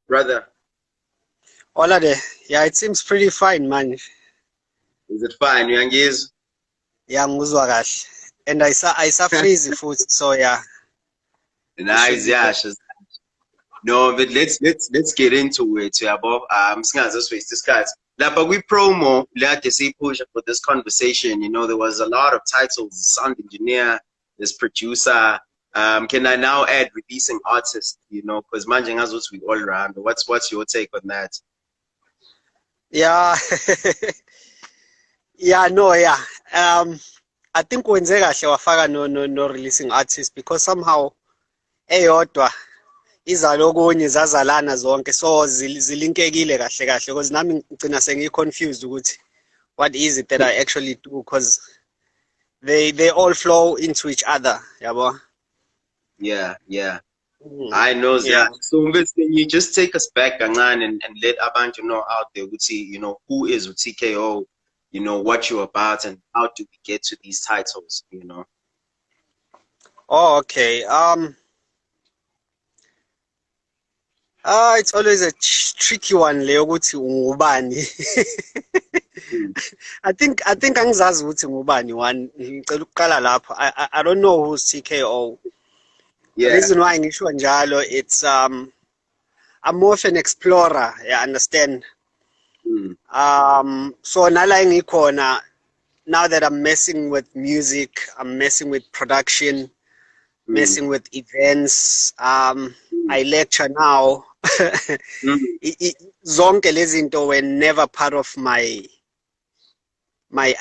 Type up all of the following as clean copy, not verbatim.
Brother, Hola there. Yeah, it seems pretty fine, man. is it fine? Uyangizwa? Yeah, nguzwa kahle. And I saw freeze food, so yeah, it should Nice, be yeah. good. No, but let's get into it, yabo. Singaze waste isikhathi. Lapha kwi-promo let's say push for this conversation. There was a lot of titles: sound engineer, this producer. Can I now add releasing artist? Because manje ngazuthi we all around. What's your take on that? Yeah. Yeah, no, yeah. I think wenze kahle wafaka no releasing artist because somehow eyodwa iza lokunye zazalana zonke so zilinkekile kahle kahle because nami ngicina sengiconfused ukuthi what is it that I actually do because they all flow into each other, yabo. Yeah. I know Yeah. that. So Mbetsi, can you just take us back kancane and let abantu know out there ukuthi, who is TKO, what you're about and how do we get to these titles? Oh, okay. It's always a tricky one le ukuthi ungubani. Mm. I think angizazi ukuthi ngubani one. Ngicela ukuqala lapho. I don't know who's TKO. Yeah. Reason why ngisho njalo it's I'm more of an explorer, yeah, understand. So nala engikhona now that I'm messing with music, I'm messing with production, messing with events, I lecture now. Zonke lezi zinto were never part of my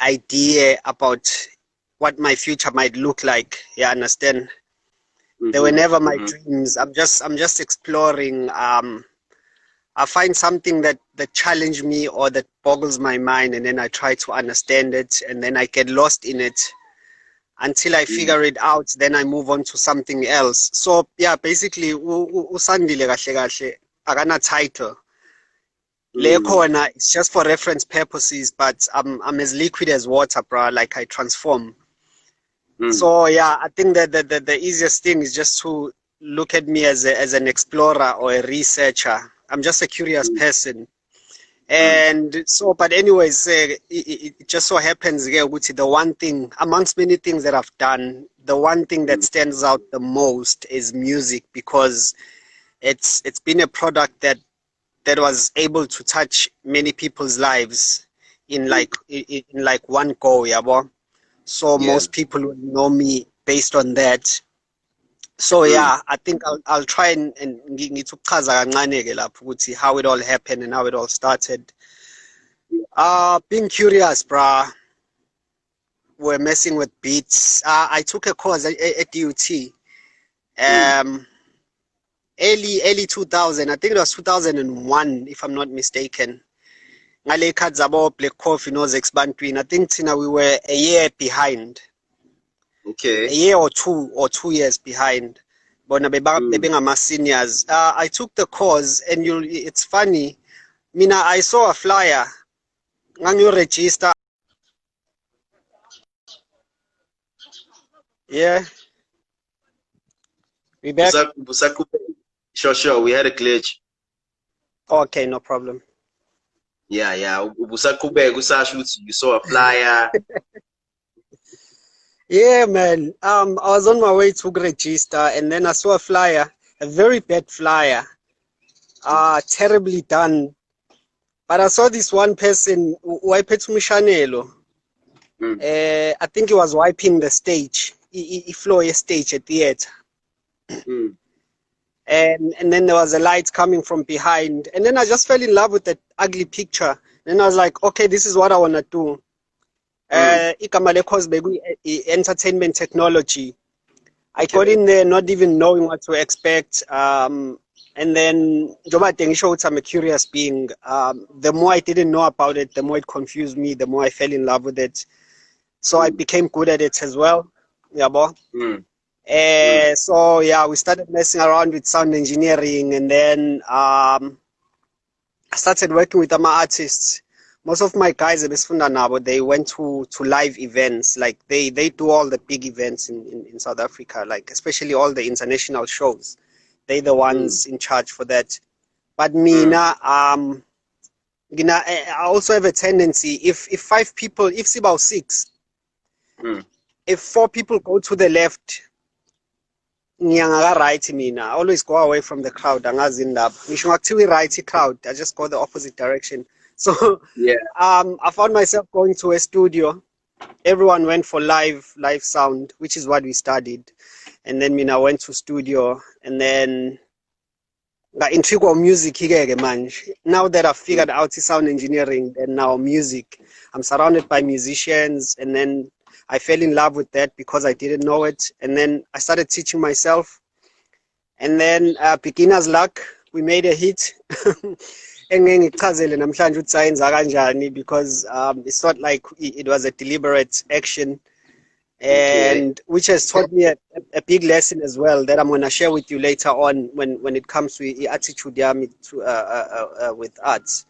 idea about what my future might look like. Yeah, understand? They were never my dreams. I'm just exploring. I find something that challenge me or that boggles my mind, and then I try to understand it, and then I get lost in it until I figure it out. Then I move on to something else. So yeah, basically, Sandile kahle kahle akana title. Le khona, it's just for reference purposes, but I'm as liquid as water, bro. Like I transform. So yeah, I think that the easiest thing is just to look at me as an explorer or a researcher. I'm just a curious person. And so, but anyways, it just so happens the one thing amongst many things that I've done, the one thing that stands out the most is music because it's been a product that was able to touch many people's lives in like one go, yabo. So most people will know me based on that. So yeah, I think I'll try and ngithuchaza kancane ke lapho ukuthi how it all happened and how it all started. Being curious, bruh. We're messing with beats. I took a course at DUT. Early 2000, I think it was 2001 if I'm not mistaken. Ngale khathi zabo Black Coffee no Zexbantwini. I think Tina we were a year behind. Okay. A year or 2 years behind. Bona bebengama seniors. I took the course and it's funny. Mina I saw a flyer. Ngangiyo register. Yeah. We back? Sure. We had a glitch. Okay, no problem. Yeah. Ubusaqhubeka usasho ukuthi you saw a flyer. Yeah, man. I was on my way to register and then I saw a flyer, a very bad flyer. Terribly done. But I saw this one person wiped Mishanelo. I think he was wiping the stage. He floor a stage at theater. And then there was a light coming from behind. And then I just fell in love with that ugly picture. And I was like, okay, this is what I want to do. Entertainment technology. I got in there not even knowing what to expect. And then I'm a curious being. The more I didn't know about it, the more it confused me, the more I fell in love with it. So I became good at it as well. Yeah, boy. So yeah, we started messing around with sound engineering, and then I started working with my artists. Most of my guys they went to live events. Like they do all the big events in South Africa, like especially all the international shows. They're the ones in charge for that. But mina, I also have a tendency, if 5 people, if it's about 6, if 4 people go to the left, right, mina, I always go away from the crowd. Angazi indaba. Ngisho ngakuthiwa right crowd, I just go the opposite direction. So Yeah. I found myself going to a studio. Everyone went for live sound, which is what we studied. And then mina went to studio, and then got intrigued with music man. Now that I've figured out sound engineering, and now music, I'm surrounded by musicians, and then I fell in love with that because I didn't know it. And then I started teaching myself. And then beginner's luck, we made a hit. Because it's not like it was a deliberate action. And which has taught me a big lesson as well that I'm going to share with you later on when it comes to the attitude with arts.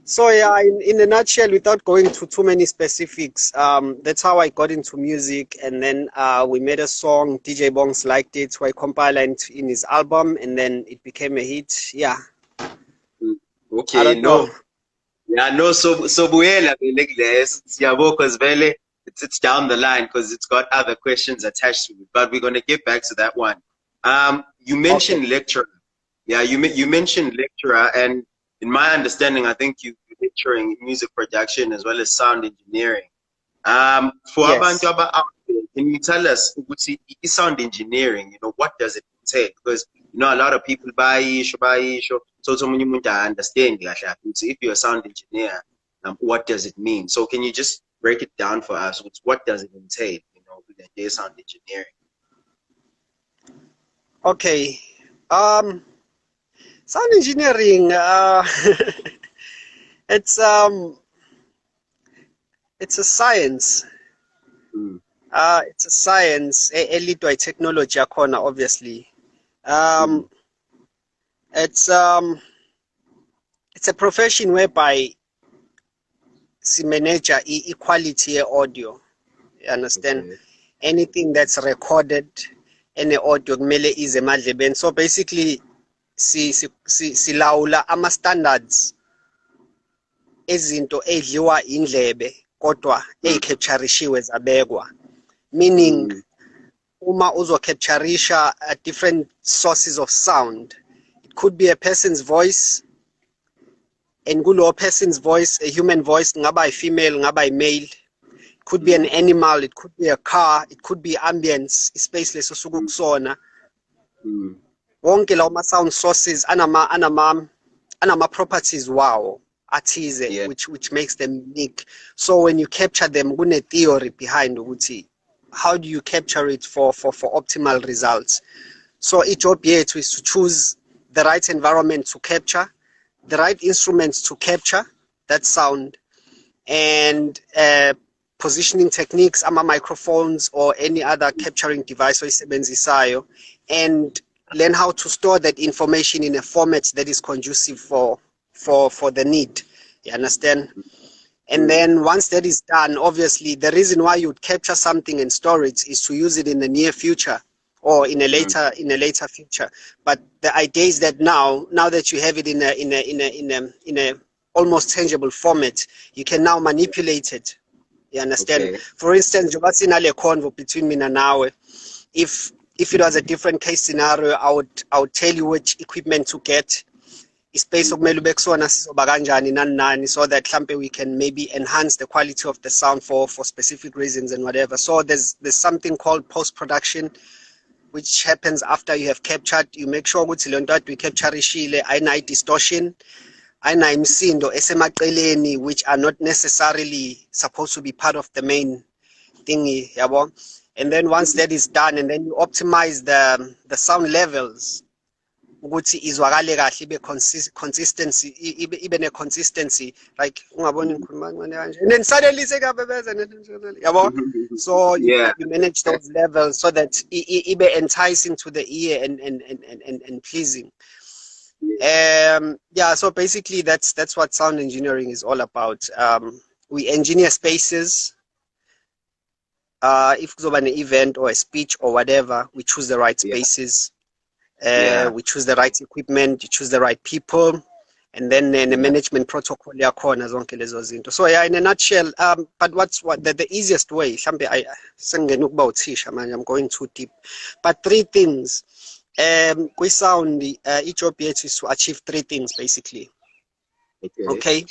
So yeah, in a nutshell, without going to too many specifics, that's how I got into music. And then we made a song, DJ Bongs liked it, so I compiled it in his album, and then it became a hit. Yeah. Okay, I don't know. Yeah, no, so Buela, because Vele, it's down the line because it's got other questions attached to it. But we're going to get back to that one. You mentioned lecturer. Yeah, you mentioned lecturer, and in my understanding, I think you're lecturing in music production as well as sound engineering. For abantu out there, can you tell us sound engineering? You know, what does it entail? Because you know a lot of people buy so many people understand. So if you're a sound engineer, what does it mean? So can you just break it down for us? What does it entail? You know, with the sound engineering. Okay. Sound engineering. It's a science. It's a science. A little technology, obviously. It's a profession whereby we manage equality audio. You understand? Anything that's recorded, any audio kumele ize emadlebeni. So basically, silawula ama standards ezinto edliwa indlebe kodwa ezicapturishiwe zabekwa. Meaning, uma uzocapturisha different sources of sound. It could be a person's voice, and kulo person's voice, a human voice, ngaba female, ngaba male. It could be an animal, it could be a car, it could be ambience, space leso suku kusona. Wonke lawo sound sources anama properties wow athize, which makes them unique. So when you capture them, kune theory behind ukuthi how do you capture it for optimal results. So each job yethu is to choose the right environment to capture, the right instruments to capture that sound, and positioning techniques, microphones or any other capturing device oyisebenzisayo, and learn how to store that information in a format that is conducive for the need. You understand? And then once that is done, obviously the reason why you would capture something and store it is to use it in the near future or in a later future. But the idea is that now that you have it in a almost tangible format, you can now manipulate it. You understand? For instance, convo between me and now, if it was a different case scenario, I would tell you which equipment to get. Space of melubeksona sizoba kanjani nani so that we can maybe enhance the quality of the sound for specific reasons and whatever. So there's something called post-production, which happens after you have captured. You make sure ukuthi le nto we capturishile ayinayo distortion, ayinayo imisindo esemaqeleni which are not necessarily supposed to be part of the main thingy, yabo. And then once that is done, and then you optimize the sound levels ukuthi izwakale kahle ibe consistency ibe ne consistency, like ungaboni ngikhuluma kanje and then suddenly sekabebeza yabo. So you manage those levels so that ibe enticing to the ear and pleasing. So basically that's what sound engineering is all about. We engineer spaces. If kuzoba an event or a speech or whatever, we choose the right spaces. We choose the right equipment, you choose the right people, and then the management protocol yakhona zonke lezo zinto. So yeah, in a nutshell, but the easiest way, mhlambe sengena ukuba uthisha manje, I'm going too deep. But three things. Kwi-sound, i-job yethu is to achieve three things basically. Okay.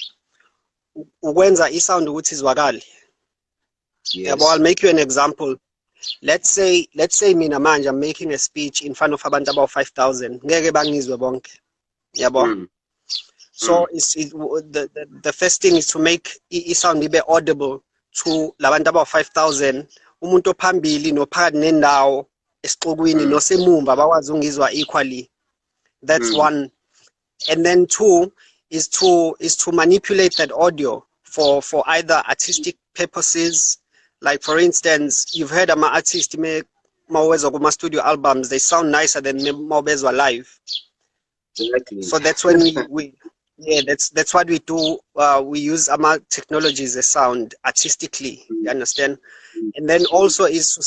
Ukwenza i-sound ukuthi izwakale. Yes. I'll make you an example. Let's say mina manje I'm making a speech in front of abantu about 5,000. Ngeke bangizwe bonke. Yabo. So the first thing is to make i-sound ibe audible to labantu about 5,000. Umuntu ophambili nophakathi nendawo esixukwini nosemumva bakwazi ungizwa equally. That's one. And then two is to manipulate that audio for either artistic purposes. Like for instance, you've heard my artist make my studio albums, they sound nicer than Mawbezwa live. Exactly. So that's when that's what we do. We use our technologies as sound artistically, you understand? And then also is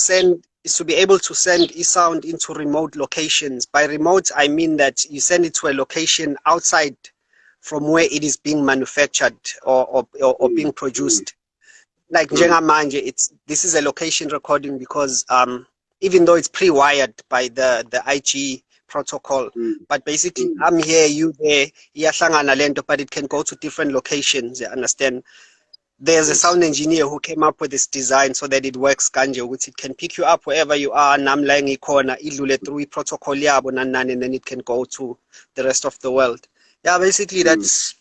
to be able to send sound into remote locations. By remote, I mean that you send it to a location outside from where it is being manufactured or being produced. Like njengamanje, this is a location recording because even though it's pre-wired by the IG protocol, but basically I'm here, you there, iyahlangana lento, but it can go to different locations, you understand? There's a sound engineer who came up with this design so that it works kanje, which it can pick you up wherever you are, namlang ikona, idlule through protocol yabo nanani, and then it can go to the rest of the world. Yeah, basically that's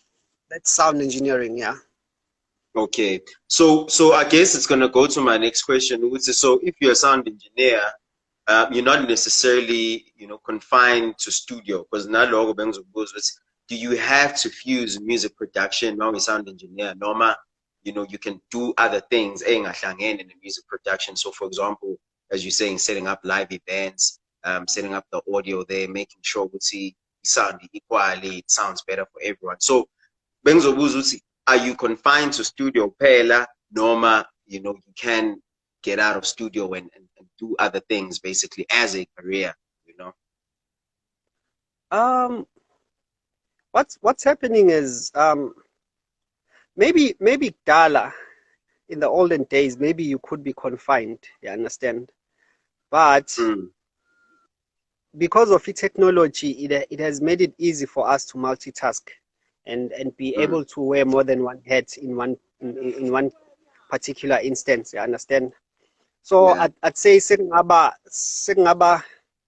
sound engineering, yeah. Okay, so I guess it's gonna go to my next question, which is, so if you're a sound engineer, you're not necessarily, confined to studio, because do you have to fuse music production now, a sound engineer? Norma, you can do other things in the music production. So for example, as you're saying, setting up live events, setting up the audio there, making sure we see sound equally, it sounds better for everyone. So are you confined to studio pela? Norma, you can get out of studio and do other things basically as a career, What's happening is maybe Dala in the olden days, maybe you could be confined, you understand? But because of the technology, it has made it easy for us to multitask and be able to wear more than one hat in one particular instance, you understand? So I'd say sengaba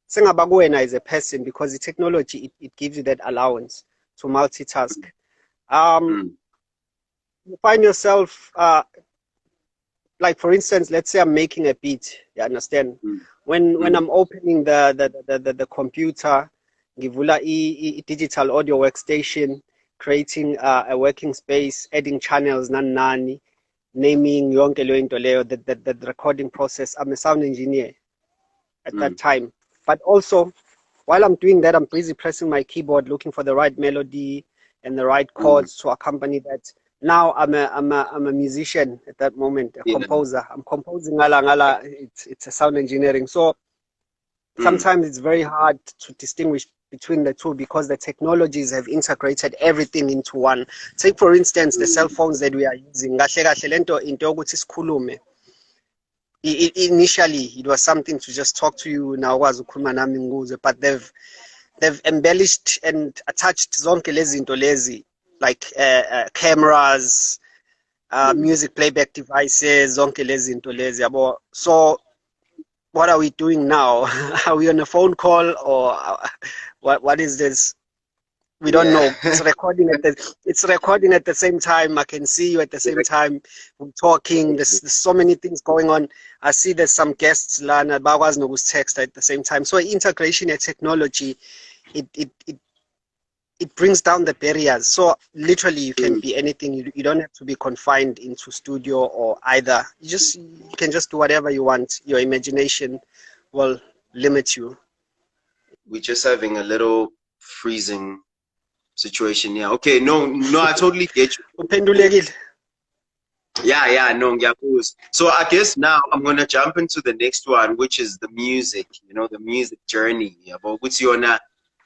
kuwena as a person, because the technology it gives you that allowance to multitask. You find yourself like for instance, let's say I'm making a beat, you understand? When I'm opening the computer, ngivula a digital audio workstation, creating a working space, adding channels, nani, naming yonke leyo into leyo, the recording process. I'm a sound engineer at that time. But also, while I'm doing that, I'm busy pressing my keyboard, looking for the right melody and the right chords to accompany that. Now I'm a musician at that moment, a composer. I'm composing ngala. It's a sound engineering. So sometimes it's very hard to distinguish between the two because the technologies have integrated everything into one. Take for instance the cell phones that we are using. Initially it was something to just talk to you now, but they've embellished and attached zonke lezinto lezi, like cameras, music playback devices, zonke lezinto lezi yabo. So what are we doing now? Are we on a phone call or what is this? We don't know. It's recording at the same time. I can see you at the same time. We're talking. There's so many things going on. I see there's some guests lana bakwazi nokutext at the same time. So integration and technology, it brings down the barriers. So literally you can be anything. You don't have to be confined into studio or either. You can just do whatever you want. Your imagination will limit you. We're just having a little freezing situation here. Okay, no, I totally get you. Yeah, no, ngiyakuzwa. So I guess now I'm gonna jump into the next one, which is the music, the music journey. Yabo, ukuthi yona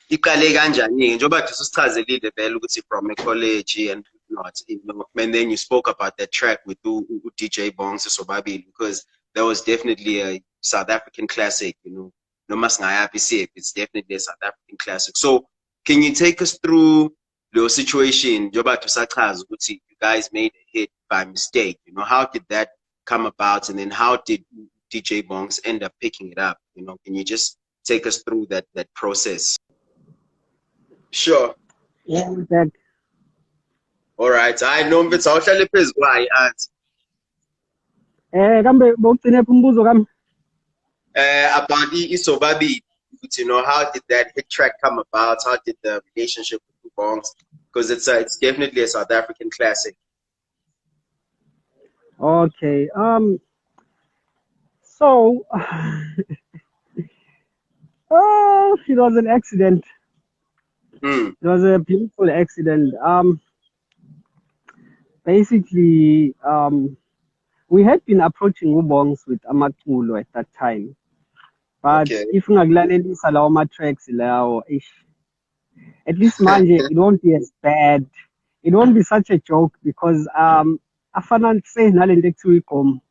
iqale kanjani njengoba nje usichazelile vele ukuthi from college and whatnot, and then you spoke about that track with DJ Bongs sobabili, because that was definitely a South African classic, noma singayaphi siyephi, it's definitely a South African classic. So can you take us through your situation njengoba usachaza ukuthi you guys made a hit by mistake, how did that come about, and then how did DJ Bongs end up picking it up, can you just take us through that process? Sure. Yeah, with that. All right. I know mfethu awuhlale phezu kwayo aunty. Kambe bowugcine phi umbuzo kami? About isobabili, how did that hit track come about? How did the relationship with the Bongs? Because it's definitely a South African classic. Okay. So it was an accident. It was a beautiful accident. Basically, we had been approaching Ubongs with Amaculo at that time. But if ungakulalelisa lawo ma-tracks lawo, at least manje it won't be as bad. It won't be such a joke because afana say nale nto ekuthiwa igqom.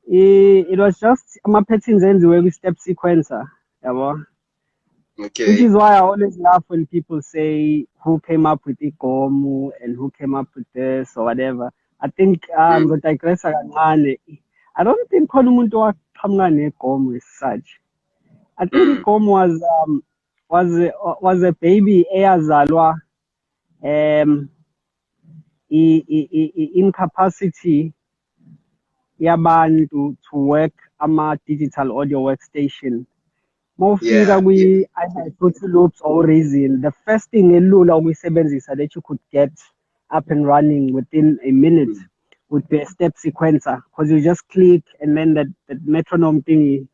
It was just ama-patterns enziwe kwi-step sequencer, yabo. Okay. Which is why I always laugh when people say who came up with igqom and who came up with this or whatever. I think ngodigressa kancane. I don't think khona umuntu owaqhamuka negqom as such. I think igqom was a baby eyazalwa incapacity yabantu to work ama-digital audio workstation. Mawufika kwi-Fruity Loops or Reason, the first thing elula ukuyisebenzisa that you could get up and running within a minute would be a step sequencer, because you just click and then that metronome thingy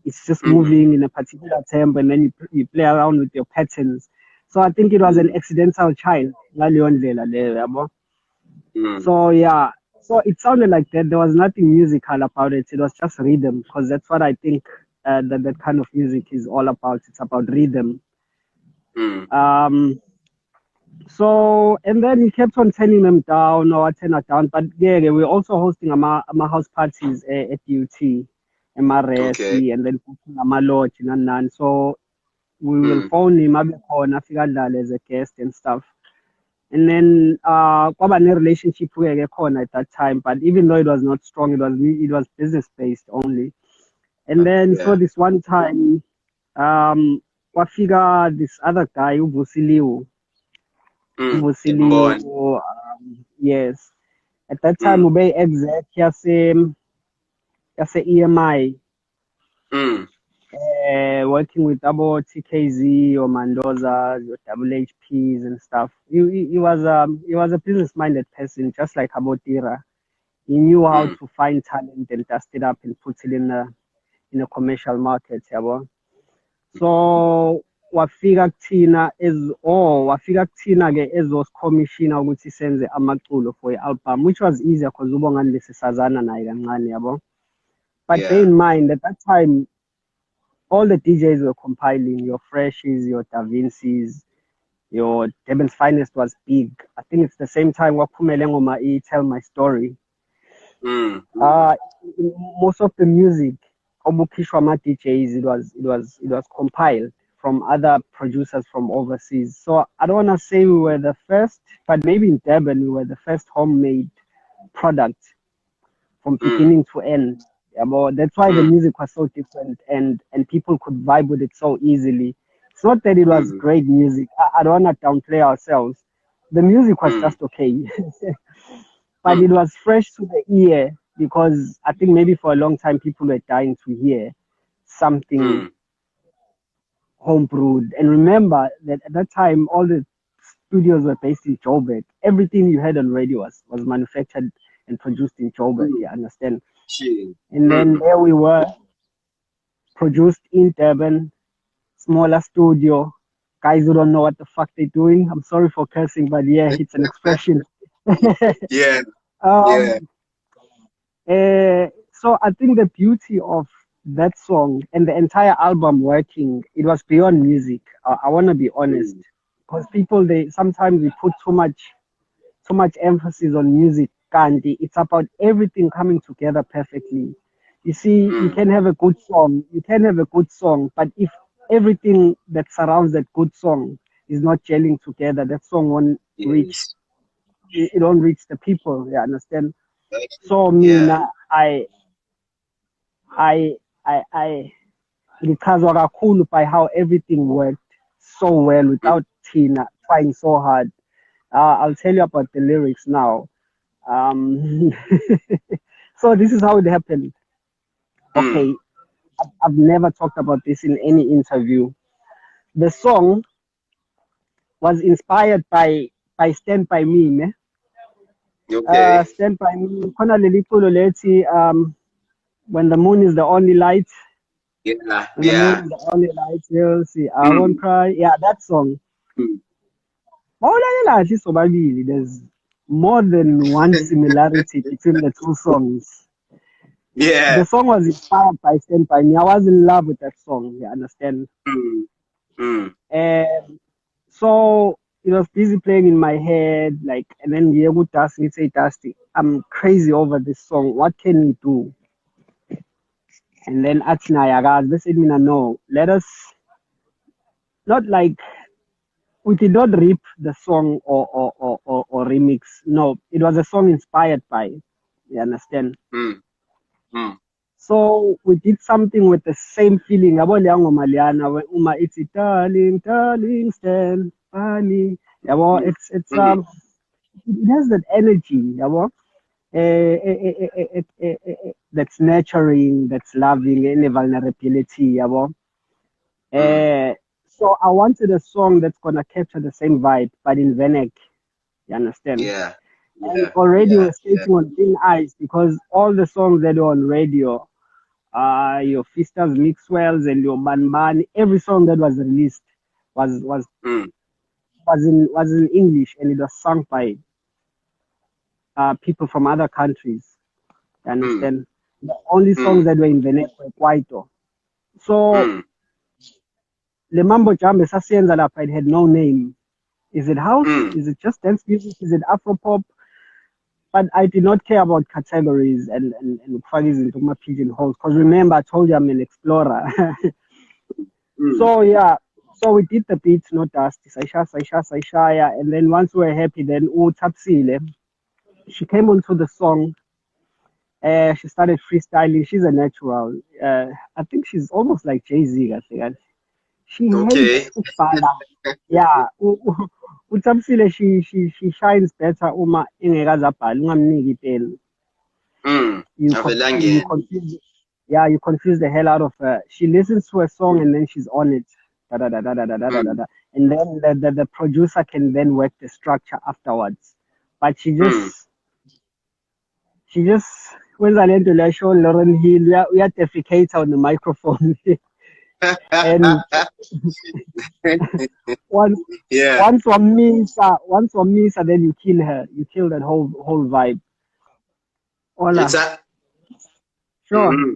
is just moving in a particular tempo, and then you play around with your patterns. So I think it was an accidental child. So yeah, so it sounded like that. There was nothing musical about it. It was just rhythm, because that's what I think that kind of music is all about. It's about rhythm. So, and then he kept on turning them down or turn it down. But yeah, we're also hosting my house parties at UT, MRSC, and then my lodge and none. So we will phone him as a guest and stuff. And then kwaba ne relationship at that time, but even though it was not strong, it was business based only. And then so this one time, kwafika this other guy uVusiliwe. Yes. At that time ube exec yase EMI. Working with about TKZ or Mendoza, your WHPs and stuff. He was a business-minded person, just like Abotira. He knew how to find talent and dust it up and put it in a commercial market, yabo. So wafika kuthina ke ezos commissioner ukuthi senze amaculo for i-album, which was easier because ubongani besisazana naye kancane, yabo. But bear in mind at that time, all the DJs were compiling, your Freshies, your Da Vinci's, your Durban's Finest was big. I think it's the same time Wakumele Ngoma Tell My Story. Most of the music, Obukishwama DJs, it was compiled from other producers from overseas. So I don't want to say we were the first, but maybe in Durban we were the first homemade product from beginning to end. Yeah, but that's why the music was so different and people could vibe with it so easily. It's not that it was great music. I don't want to downplay ourselves. The music was just okay. But it was fresh to the ear because I think maybe for a long time people were dying to hear something homebrewed. And remember that at that time, all the studios were based in Joburg. Everything you heard on radio was manufactured and produced in Joburg, you understand? And then there we were, produced in Durban, smaller studio, guys who don't know what the fuck they're doing. I'm sorry for cursing, but yeah, it's an expression. Yeah. Yeah. um, so I think the beauty of that song and the entire album working, it was beyond music. I want to be honest, Mm. because people they sometimes we put too much emphasis on music. Candy, it's about everything coming together perfectly. You see, you Mm. can have a good song, but if everything that surrounds that good song is not gelling together, that song won't reach. Yes. It won't reach the people. You understand? So, Yeah. mina, I, I ngicazwa kakhulu by how everything worked so well Mm. without Tina trying so hard. I'll tell you about the lyrics now. Um, so this is how it happened. Mm. Okay, I've never talked about this in any interview. The song was inspired by Stand By Me, ne? Okay. Stand By Me. Khona leli culo lethi, when the moon is the only light, Yeah. when the moon Yeah. is the only light, you'll see. I won't Mm. cry. Yeah, that song. Mm. Mawulalela kahle sobabili, there's more than one similarity between the two songs. Yeah. The song was inspired by Stand By Me. I was in love with that song, you understand? Mm. Mm. And so it was busy playing in my head, like, and then Diego Dusty, say Dusty, I'm crazy over this song. What can we do? And then Atina guys, they said, Mina, no, let us not like we did not rip the song or remix. No, it was a song inspired by it. You understand? Mm. Mm. So we did something with the same feeling. Yabo leya ngoma leyana, uma it's darling, darling, stand by me. Yabo, Mm. it's Mm. it has that energy. Yabo, that's nurturing, that's loving, and vulnerability. Yabo. Mm. Uh, so I wanted a song that's gonna capture the same vibe, but in Venek. You understand? Yeah. And Yeah. already Yeah. we're Yeah. skating on thin ice because all the songs that are on radio, your Fistas Mixwells and your Banban, every song that was released was was Mm. was in English and it was sung by people from other countries. You Mm. understand? The only songs Mm. that were in Venezuela were Kwaito. So Mm. the mambo jambe sasiyenza lapha, it had no name. Is it house? Mm. Is it just dance music? Is it Afropop? But I did not care about categories and fuggies into my pigeonholes. Because remember, I told you I'm an explorer. Mm. So yeah, so we did the beats, not dusty, Saisha, and then once we were happy, then Tapsile, she came onto the song. She started freestyling. She's a natural. I think she's almost like Jay-Z. I think she Okay. hates ukubhala. Yeah, Tapsile, she shines better uma ingekaze abhale, ungamniki ipeni. Mm. You Avelangeni. confuse, yeah, you confuse the hell out of her. She listens to a song and then she's on it, da da da da da da da da da, Mm. da. And then the producer can then work the structure afterwards. But Mm. she just when I learned to show Lauren Hill, we are defecate on the microphone, and once Yeah. once one miss, then you kill her, you kill that whole vibe. It's Hola, a. sure. Mm.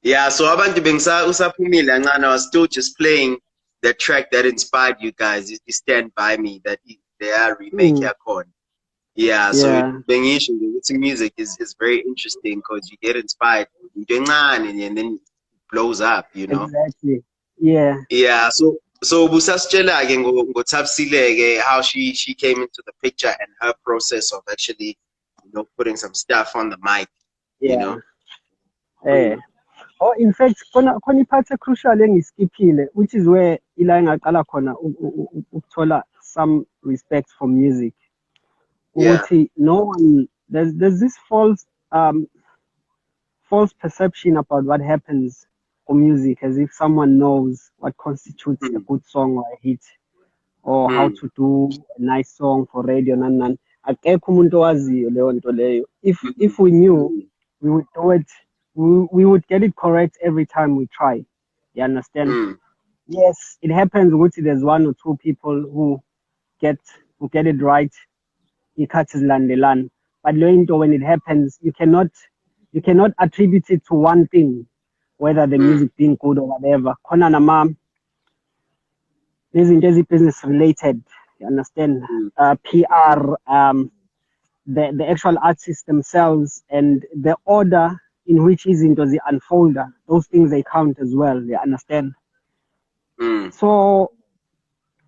Yeah, so abantu usaphumile kancane, I was still just playing the track that inspired you guys, Stand By Me, that they are remake Mm, yakhona. Yeah, so yeah, bengisho nje ukuthi music is very interesting because you get inspired into encane and then it blows up, you know. exactly. Yeah. Yeah, so busasitshela ke ngoThapsile ke how she came into the picture and her process of actually, putting some stuff on the mic, you Yeah. know. Eh. Mm. Oh, in fact, khona iphathi crucial engisikiphile, which is where ila engaqala khona ukuthola some respect for music. Yeah. Ukuthi no one there's this false perception about what happens for music, as if someone knows what constitutes a Mm. good song or a hit, or how Mm. to do a nice song for radio nani. Akekho umuntu owaziyo leyo nto leyo. If Mm. we knew, Mm. we would do it. We would get it correct every time we try. You understand? Mm. yes, it happens ukuthi there's one or two people who get it right, ikhathi zilandelana. But when it happens, you cannot attribute it to one thing, whether the music being good or whatever. Khona nama izinto ezi-business related, you understand? PR, the actual artists themselves, and the order in which izinto zi-unfold, those things they count as well, you understand? So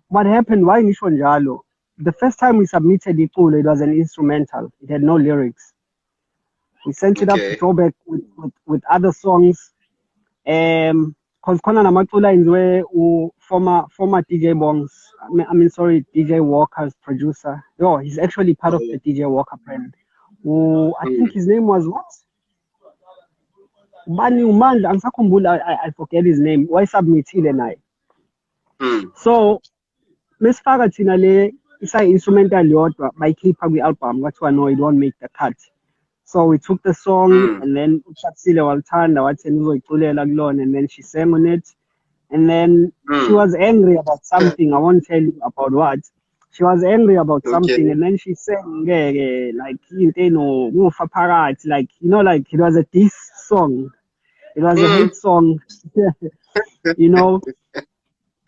what happened, why ngisho njalo? The first time we submitted iculo, it was an instrumental. It had no lyrics. We sent it up to Joburg with other songs. Because khona namaculo enziwe former DJ Bongs. Sorry, DJ Walker's producer. Yo, he's actually part of the DJ Walker brand. I think his name was what? Bani Umandla, angisakhumbula, I forget his name. Wayesubmithile naye. So mesifaka thina le instrumental yodwa bayikhipha kwi-album kwathiwa no, it won't make the cut. So we took the song and then uSandile walithanda wathi uzoyiculela kulona, and then she sang on it, and then she was angry about something. I won't tell you about what. She was angry about something, and then she sang like kufa phakathi, like, you know, like it was a diss song. It was a hate song. You know.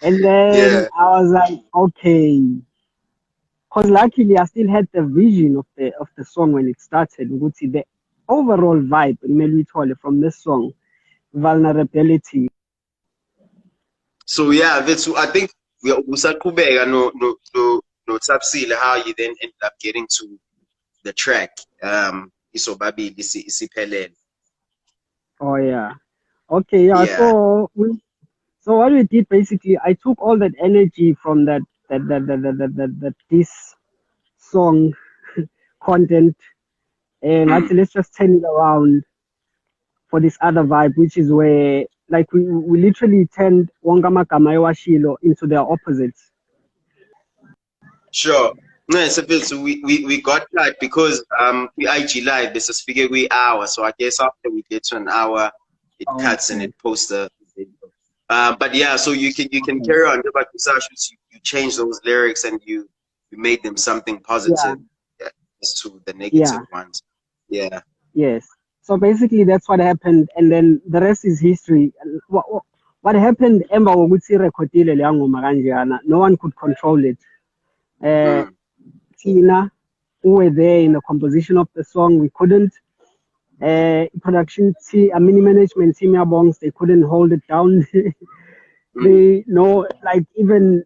And then I was like, okay, because luckily I still had the vision of the song when it started. We would see the overall vibe from this song, vulnerability. So yeah, I think we usaqhubeka no Sandile, how you then ended up getting to the track. Isobabili isiphelele. Oh yeah. Okay, yeah. So what we did basically, I took all that energy from that this song content, and let's just turn it around for this other vibe, which is where like we literally turned Wangamagama Ewashilo into their opposites. Sure. No, so we got that because the IG live this is figure we hour, so I guess after we get to an hour it cuts and it posts the video. But yeah, so you can carry on. But you change those lyrics and you made them something positive as to the negative ones. Yeah. Yes. So basically that's what happened, and then the rest is history. What happened emva kokuthi recordile le ngoma kanjana, no one could control it. Tina, who were there in the composition of the song, we couldn't. Production team, management team, Bongs, they couldn't hold it down. They know, like, even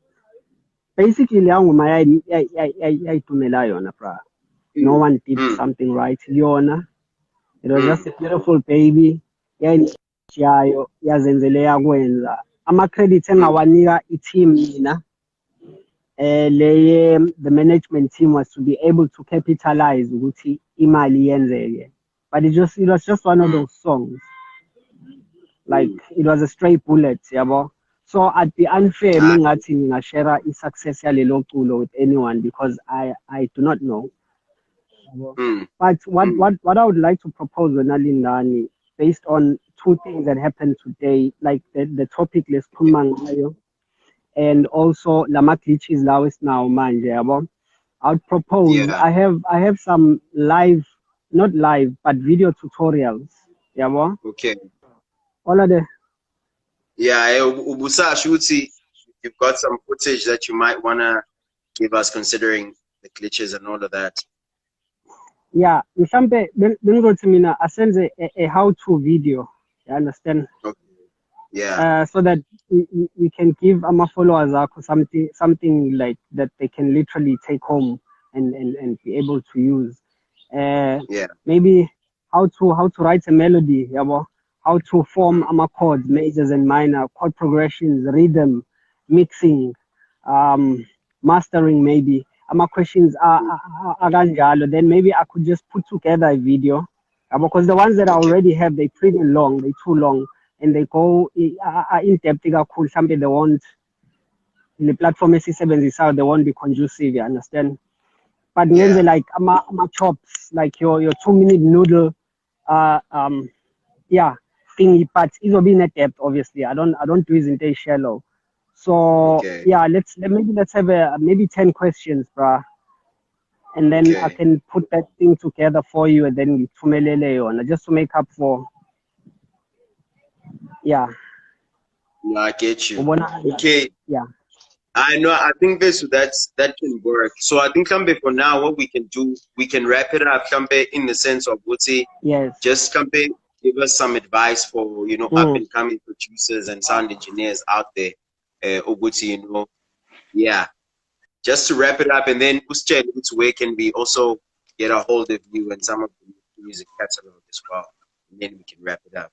basically, no one did something right. Leona, it was just a beautiful baby. Ama credits engawanika i-team mina. The management team was to be able to capitalize ukuthi imali yenzeke. But it was just one of those songs. Like it was a straight bullet, yabo. So I'd be unfair mengathi ngingashare i-success yalelo culo with anyone because I do not know. But what I would like to propose, Nalindani, based on two things that happened today, like the topic let's ngayo, and also lama glitches lawest now manje, yabo. I would propose I have some live, not live, but video tutorials. Yabo? Okay. All of the. Yeah, Ubusa, you've got some footage that you might want to give us considering the glitches and all of that. Yeah, mhlambe bengizothi mina asenze a how-to video. You understand? Okay. Yeah. So that we can give our followers something like that they can literally take home and be able to use. Maybe how to write a melody, yabo? How to form chords, majors and minor, chord progressions, rhythm, mixing, mastering maybe. Questions are kanjalo. Then maybe I could just put together a video. Because the ones that I already have, they're pretty long, they're too long, and they go in depth kakhulu. Something they want the platform esisebenzisa, they won't be conducive, you understand? But like ama chops, like your 2-minute noodle thingy, but it will be in a depth, obviously. I don't do it in shallow. So Okay. yeah, let's have maybe 10 questions, bruh. And then I Okay. can put that thing together for you, and then ngithumelele yona just to make up for, yeah. No, I get you. Ubona? Okay. Yeah. I know. I think that can work. So I think Kambe for now, what we can do, we can wrap it up, Kambe, in the sense of would say, Yes. just Kambe, give us some advice for up Mm. and coming producers and sound engineers out there. Uguti, yeah. Just to wrap it up, and then Usche, where can we also get a hold of you and some of the music catalog as well, and then we can wrap it up.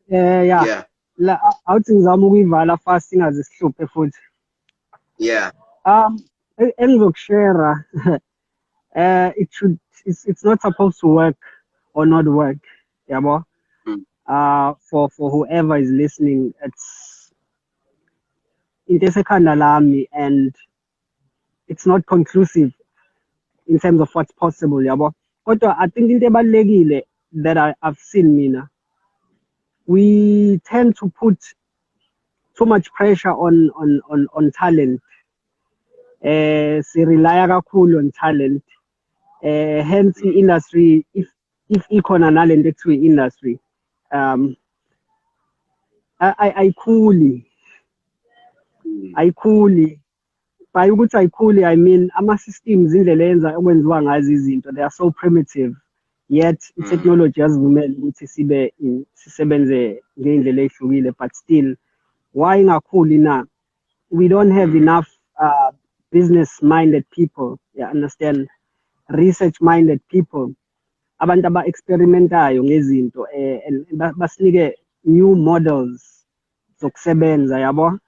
Yeah. Yeah. La awuthi ngizama ukuyivala fast ingaze sihluphe futhi. Yeah. Engizokushare it's not supposed to work or not work. Yabo. Mm, For whoever is listening, it's into esekhanda lami, and it's not conclusive in terms of what's possible, yabo. Kodwa I think into ebalulekile that I've seen mina, we tend to put too much pressure on talent. Si rely kakhulu on talent. Hence mm, industry, if ikhona nalento ekuthiwa industry, um ayikhuli mm, ayikhuli. By ukuthi ayikhuli, I mean ama-systems, indlela enza okwenziwa ngazo izinto, they are so primitive, yet mm, i-technology yazivumela ukuthi sisebenze ngey'ndlela ey'hlukile, but still why ingakhuli na? We don't have mm, enough business minded people, you understand, research minded people, abantu aba-experimentayo ngezinto, and basinike new models zokusebenza, yabo.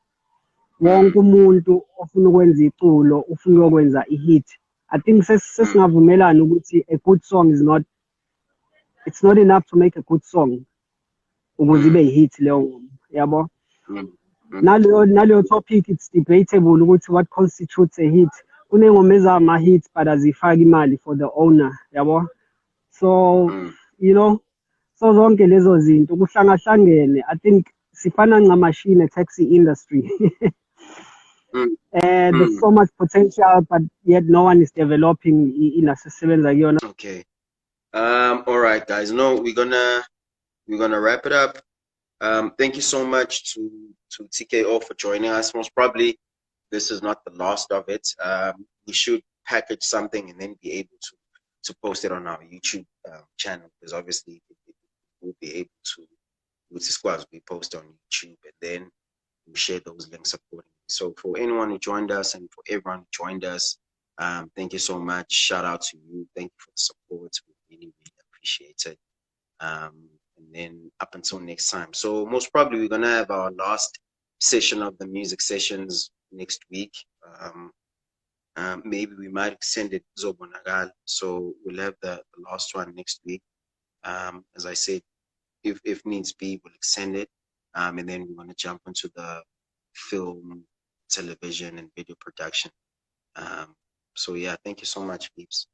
Wonke mm, umuntu ofuna ukwenza iculo ufuna ukwenza i-hit. I think mm, sesingavumelana ukuthi a good song is not, it's not enough to make a good song ukuze ibe mm, i-hit leyo ngoma, yabo. mm, mm, Naleyo topic, it's debatable ukuthi what constitutes a hit. Kuney'ngoma ezama-hit but azifaki imali for the owner, yabo. So mm, so zonke lezo zinto kuhlangahlangene. I think sifana ncamashini e-taxi industry. mm, There's mm. so much potential, but yet no one is developing inasebenza kuyona. Okay. All right, guys. No, we're gonna wrap it up. Thank you so much to TKO for joining us. Most probably, this is not the last of it. We should package something and then be able to post it on our YouTube channel, because obviously we'll be able to, with the squads, we post on YouTube and then we share those links accordingly. So for anyone who joined us and for everyone who joined us, thank you so much. Shout out to you. Thank you for the support. We really, really appreciate it. And then up until next time. So most probably we're gonna have our last session of the music sessions next week. Maybe we might extend it Zobonagal. So we'll have the last one next week. As I said, if needs be, we'll extend it. And then we're gonna jump into the film, television, and video production. So yeah, thank you so much, peeps.